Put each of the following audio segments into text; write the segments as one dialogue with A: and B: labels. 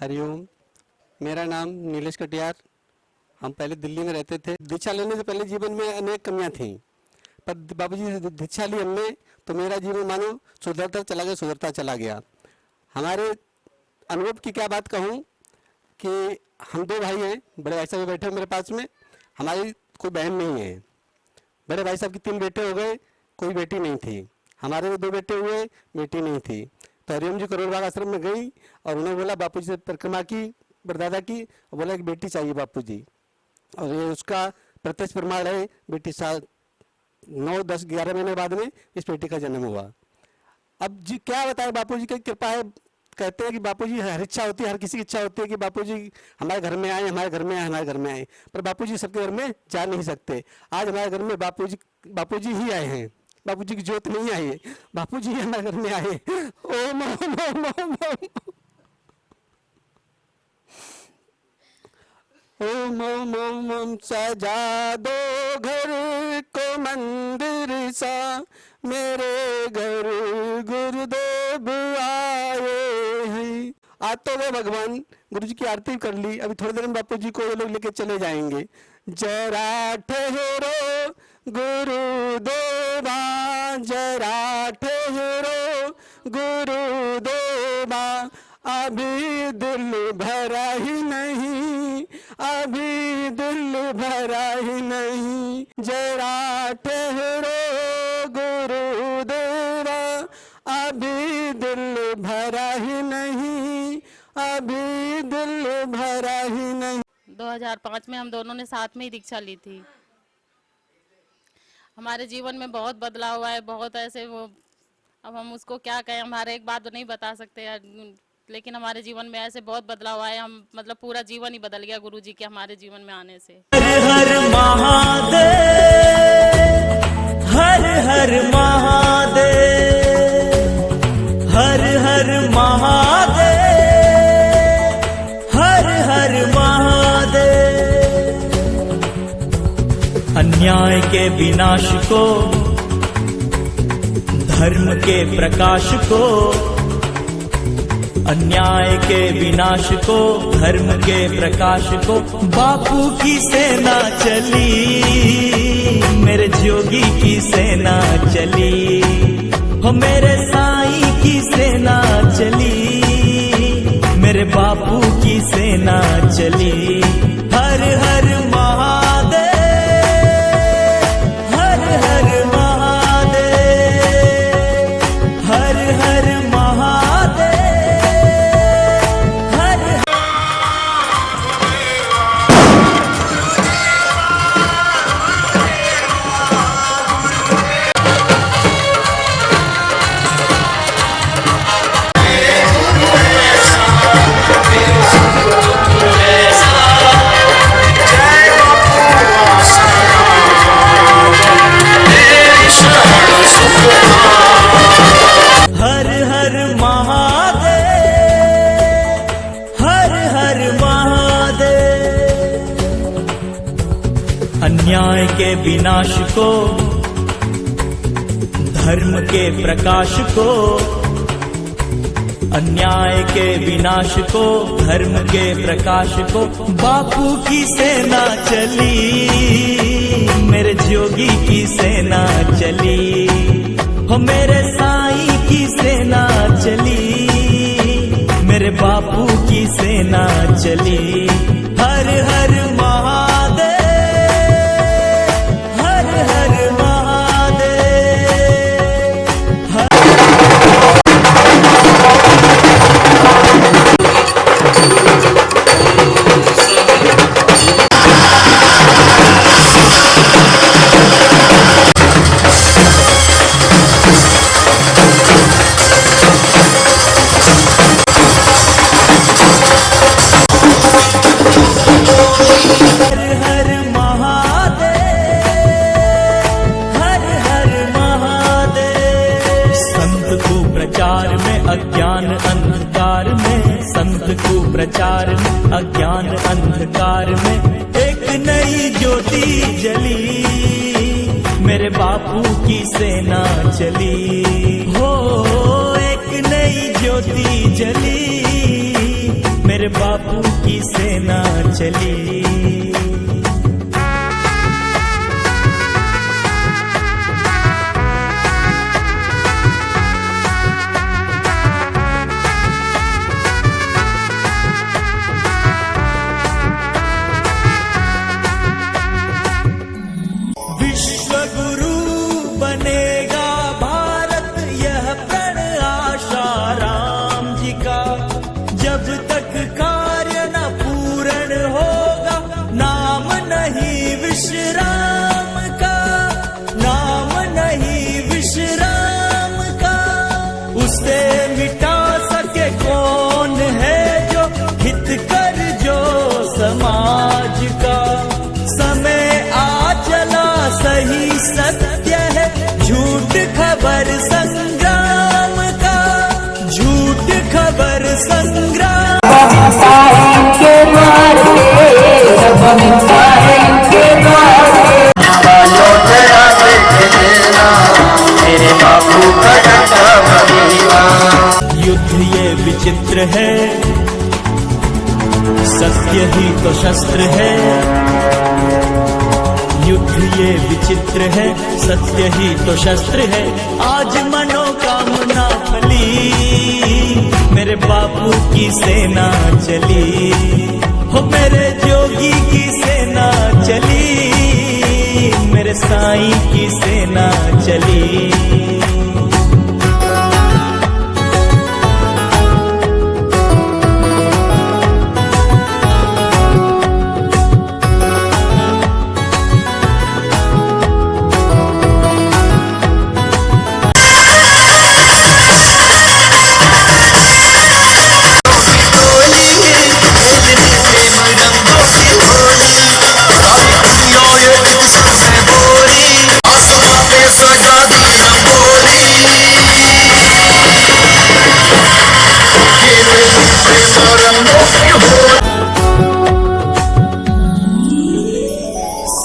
A: हरिओम। मेरा नाम नीलेश कटियार। हम पहले दिल्ली में रहते थे। दीक्षा लेने से पहले जीवन में अनेक कमियां थीं, पर बाबूजी से दीक्षा ली हमने तो मेरा जीवन मानो सुधरता चला गया। हमारे अनुभव की क्या बात कहूँ कि हम दो भाई हैं। बड़े भाई साहब बैठे मेरे पास में, हमारी कोई बहन नहीं है। बड़े भाई साहब के 3 बेटे हो गए, कोई बेटी नहीं थी। हमारे भी 2 बेटे हुए, बेटी नहीं थी। तो हरिओम जी करोड़ बाग आश्रम में गई और उन्होंने बोला बापूजी से परिक्रमा की, परदादा की, और बोला एक बेटी चाहिए बापूजी। और ये उसका प्रत्यक्ष प्रमाण है। बेटी 9, 10, 11 महीने बाद में इस बेटी का जन्म हुआ। अब जी क्या बताए, बापूजी की कृपा है। कहते हैं कि बापूजी हर इच्छा होती है, हर किसी की इच्छा होती है कि बापूजी हमारे घर में आए, हमारे घर में आए, हमारे घर में आए। पर बापूजी सबके घर में जा नहीं सकते। आज हमारे घर में बापूजी ही आए हैं। बापूजी की ज्योत नहीं आई है, बापूजी ही हमारे घर में आए। ओम ओम ओम ओम ओम ओम ओम ओम। सजा दो घर को मंदिर सा, मेरे घर गुरुदेव आए हैं। आज तो वो भगवान गुरु जी की आरती कर ली। अभी थोड़ी देर में बापू जी को ये लोग लेके चले जाएंगे। जरा ठहरो गुरुदेवा, जरा ठहरो गुरुदेवा, अभी दिल भरा ही नहीं, अभी दिल भरा ही नहीं। जरा ठहरो गुरुदेवा, अभी दिल भरा ही नहीं, अभी दिल भरा ही नहीं।
B: 2005 में हम दोनों ने साथ में ही दीक्षा ली थी। हमारे जीवन में बहुत बदलाव हुआ है, बहुत ऐसे वो, अब हम उसको क्या कहें, हमारे एक बात तो नहीं बता सकते, लेकिन हमारे जीवन में ऐसे बहुत बदलाव आए। हम मतलब पूरा जीवन ही बदल गया गुरुजी के हमारे जीवन में आने से।
C: हर हर महादेव, हर हर महादेव, हर हर महादेव, हर हर महादेव। अन्याय के विनाश को, धर्म के प्रकाश को, अन्याय के विनाश को, धर्म के प्रकाश को, बापू की सेना चली, मेरे जोगी की सेना चली, हो मेरे साईं की सेना चली, मेरे बापू की सेना चली। हर हर महादेव, हर हर महादेव, हर हर महादेव। हर हर महादेव, हर हर महादेव। अन्याय के विनाश को, धर्म के प्रकाश को, अन्याय के विनाश को, धर्म के प्रकाश को, बापू की सेना चली, मेरे जोगी की सेना चली, हो मेरे साईं की सेना चली, मेरे बापू की सेना चली। हर हर महादेव, हर हर महादेव, अज्ञान अंधकार में, संत कुप्रचार में, अज्ञान अंधकार में, एक नई ज्योति जली, मेरे बापू की सेना चली, हो एक नई ज्योति जली, मेरे मेरे बापू की सेना चली। विश्व गुरु बनेगा भारत, यह प्रण आशा राम जी का। जब तक कार्य न पूर्ण होगा, नाम नहीं विश्राम का, नाम नहीं विश्राम का। उसे मिटा सके कौन है जो हित कर जो समाज का। समय आ चला सही सत्य है, झूठ खबर संग्राम का, झूठ खबर संग्राम। युद्ध ये विचित्र है, सत्य ही तो शस्त्र है। युद्ध ये विचित्र है, सत्य ही तो शस्त्र है। आज मनोकामना फली, मेरे बापू की सेना चली। हो मेरे जोगी की सेना चली, मेरे साईं की सेना चली।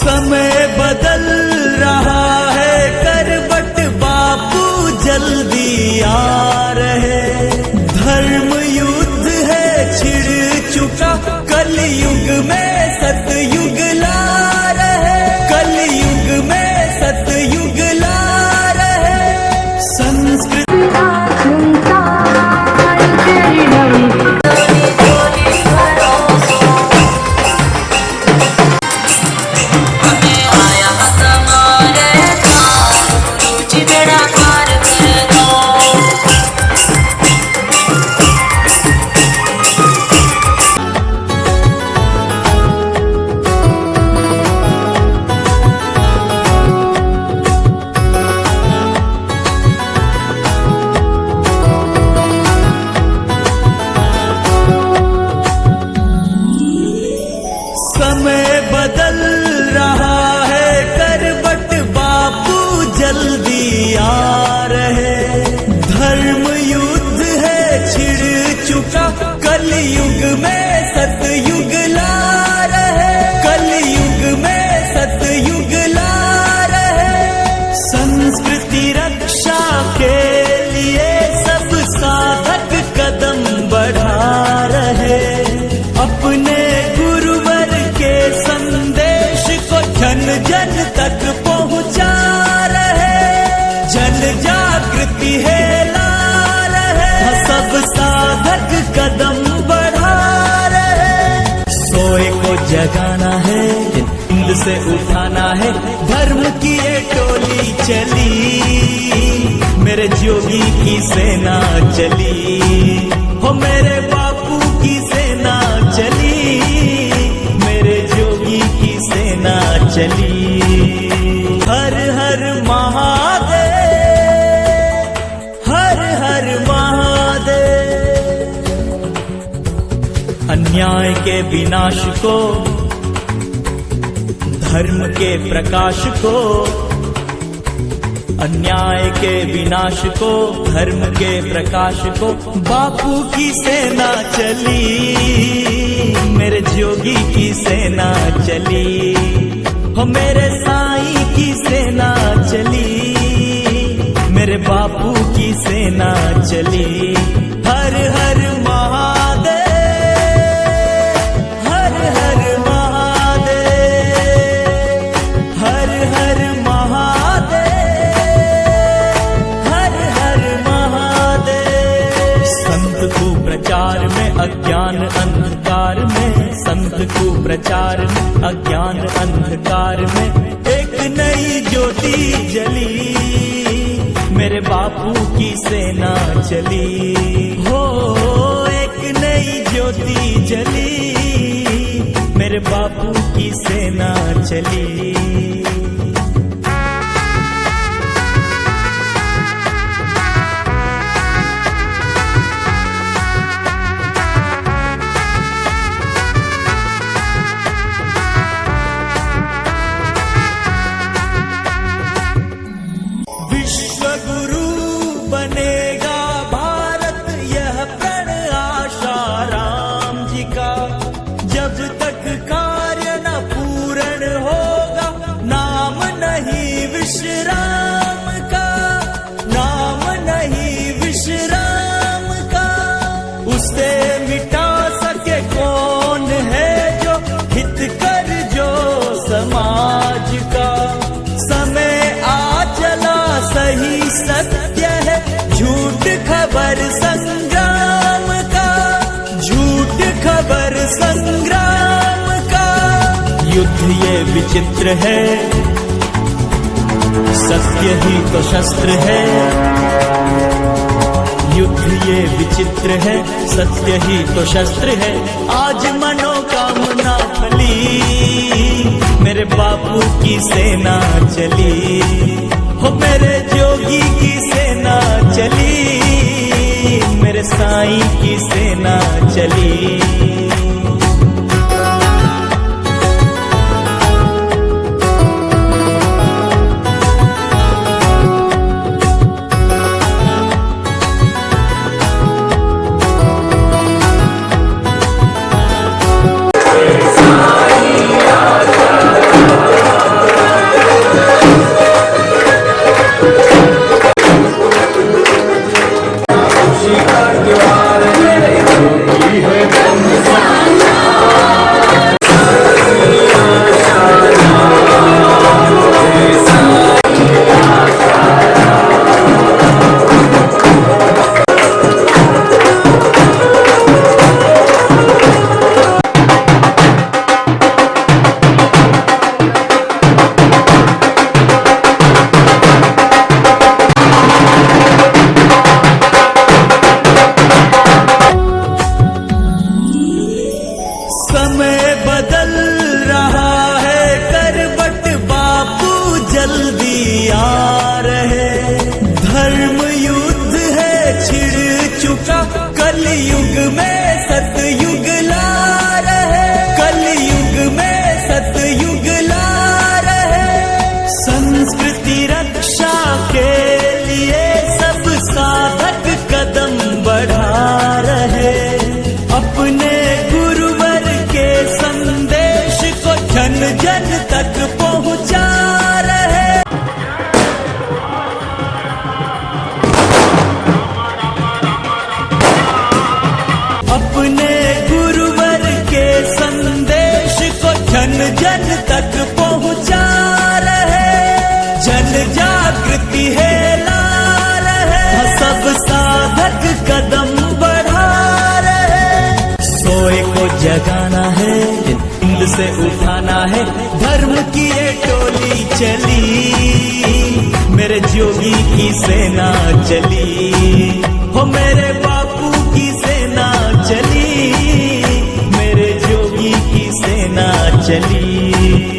C: समय बदल रहा है, करवट बापू जल्दी आ रहे। धर्म युद्ध है छिड़ चुका, कलयुग में सतयुग ला रहे, कलयुग में सतयुग ला रहे। संस्कृत समय बदल रहा है, करवट बापू जल्दी आ रहे। धर्म युद्ध है छिड़ चुका, कलयुग में सतयुग ला रहे, कलयुग में सतयुग ला रहे। संस्कृति रक्षा के लिए सब साधक कदम बढ़ा रहे। अपने संदेश को जन जन तक पहुंचा रहे, जन जागृति है ला रहे। सब साधक कदम बढ़ा रहे। सोए को जगाना है, नींद से उठाना है, धर्म की ये टोली चली, मेरे जोगी की सेना चली। हो मेरे बापू की सेना चली, की सेना चली। हर हर महादेव, हर हर महादेव। अन्याय के विनाश को, धर्म के प्रकाश को, अन्याय के विनाश को, धर्म के प्रकाश को, बापू की सेना चली, मेरे जोगी की सेना चली। हो मेरे साईं की सेना चली, मेरे बापू की सेना चली। हर हर महादेव। में, अज्ञान अंधकार में, संत कुप्रचार में, अज्ञान अंधकार में एक नई ज्योति जली, मेरे बापू की सेना चली। हो एक नई ज्योति जली, मेरे बापू की सेना चली। बनेगा भारत यह प्रण आशा राम जी का, जब तक कार्य न पूर्ण होगा नाम नहीं विश्राम का, नाम नहीं विश्राम का। उसे मिटा सके कौन है जो हित कर जो समाज का। समय आ चला सही सत्य है, झूठ खबर संग्राम का, झूठ खबर संग्राम का। युद्ध ये विचित्र है, सत्य ही तो शस्त्र है। युद्ध ये विचित्र है, सत्य ही तो शस्त्र है। आज मनोकामना फली, मेरे बापू की सेना चली। हो मेरे जोगी की सेना चली, मेरे साईं की सेना चली। समय बदल रहा है, करवट बापू जल्दी आ रहे। धर्म युद्ध है छिड़ चुका, कलयुग में सतयुग ला रहे, कलयुग में सतयुग ला रहे। संस्कृति रक्षा के लिए सब साधक कदम बढ़ा रहे, अपने संदेश को जन जन तक पहुंचा रहे। अपने गुरुवर के संदेश को जन जन तक पहुंचा रहे। जन जागृति है ला रहे, सब साधक कदम बढ़ा रहे। सोए को जगाना है, नींद से उठाना है, धर्म की ये टोली चली, मेरे जोगी की सेना चली। हो मेरे बापू की सेना चली, मेरे जोगी की सेना चली।